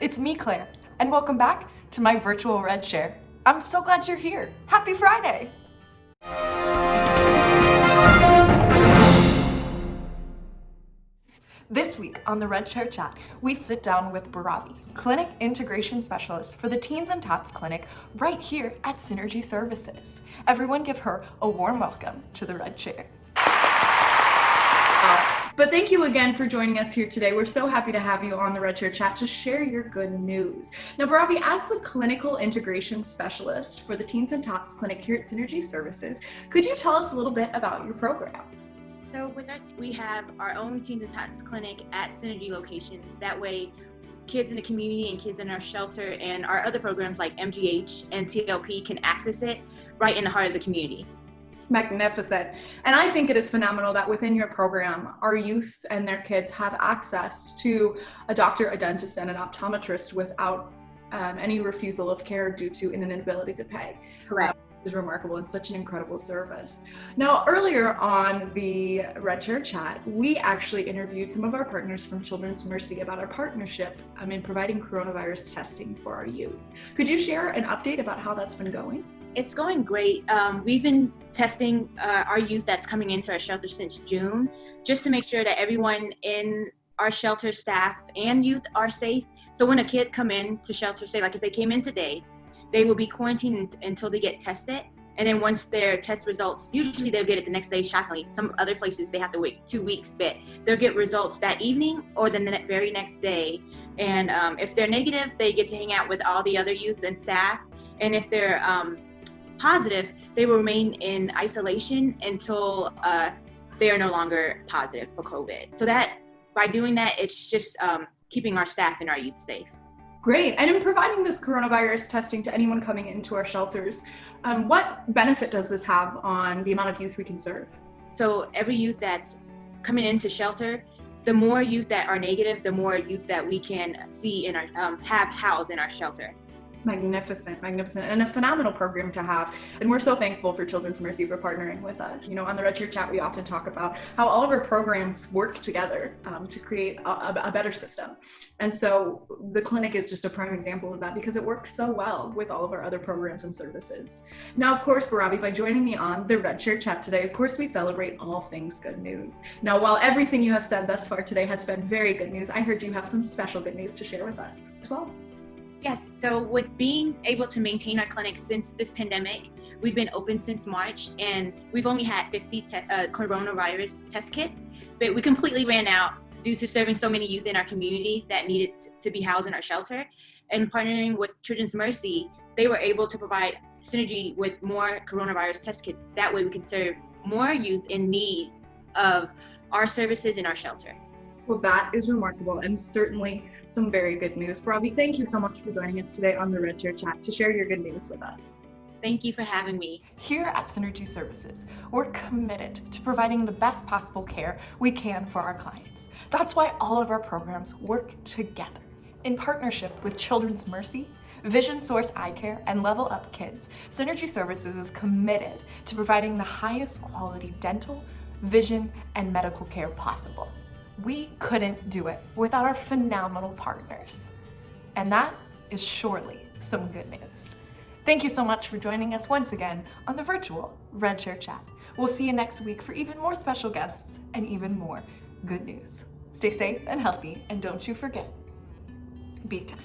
It's me, Claire, and welcome back to my virtual Red Share. I'm so glad you're here. Happy Friday! This week on the Red Share Chat, we sit down with Boravy, Clinic Integration Specialist for the Teens Tots Clinic right here at Synergy Services. Everyone give her a warm welcome to the Red Share. But thank you again for joining us here today. We're so happy to have you on the Red Share Chat to share your good news. Now, Boravy, as the Clinical Integration Specialist for the Teens Tots Clinic here at Synergy Services, could you tell us a little bit about your program? So with that, we have our own Teens Tots Clinic at Synergy location. That way, kids in the community and kids in our shelter and our other programs like MGH and TLP can access it right in the heart of the community. Magnificent. And I think it is phenomenal that within your program, our youth and their kids have access to a doctor, a dentist, and an optometrist without any refusal of care due to an inability to pay. Correct. Is remarkable and such an incredible service. Now, earlier on the Red Share Chat, we actually interviewed some of our partners from Children's Mercy about our partnership in providing coronavirus testing for our youth. Could you share an update about how that's been going? It's going great. We've been testing our youth that's coming into our shelter since June, just to make sure that everyone in our shelter staff and youth are safe. So when a kid come in to shelter, say like if they came in today, they will be quarantined until they get tested. And then once their test results, usually they'll get it the next day, shockingly. Some other places they have to wait 2 weeks, but they'll get results that evening or the very next day. And if they're negative, they get to hang out with all the other youths and staff. And if they're positive, they will remain in isolation until they are no longer positive for COVID. So that by doing that, it's just keeping our staff and our youth safe. Great. And in providing this coronavirus testing to anyone coming into our shelters, what benefit does this have on the amount of youth we can serve? So every youth that's coming into shelter, the more youth that are negative, the more youth that we can see in our have housed in our shelter. Magnificent, magnificent, and a phenomenal program to have. And we're so thankful for Children's Mercy for partnering with us. You know, on the Red Share Chat, we often talk about how all of our programs work together to create a better system. And so the clinic is just a prime example of that because it works so well with all of our other programs and services. Now, of course, Boravy, by joining me on the Red Share Chat today, of course, we celebrate all things good news. Now, while everything you have said thus far today has been very good news, I heard you have some special good news to share with us as well. Yes, so with being able to maintain our clinic since this pandemic, we've been open since March and we've only had 50 coronavirus test kits, but we completely ran out due to serving so many youth in our community that needed to be housed in our shelter. And partnering with Children's Mercy, they were able to provide Synergy with more coronavirus test kits. That way we can serve more youth in need of our services in our shelter. Well, that is remarkable and certainly some very good news. Boravy, thank you so much for joining us today on the Red Share Chat to share your good news with us. Thank you for having me. Here at Synergy Services, we're committed to providing the best possible care we can for our clients. That's why all of our programs work together. In partnership with Children's Mercy, Vision Source Eye Care, and Level Up Kids, Synergy Services is committed to providing the highest quality dental, vision, and medical care possible. We couldn't do it without our phenomenal partners. And that is surely some good news. Thank you so much for joining us once again on the virtual Red Share Chat. We'll see you next week for even more special guests and even more good news. Stay safe and healthy, and don't you forget, be kind.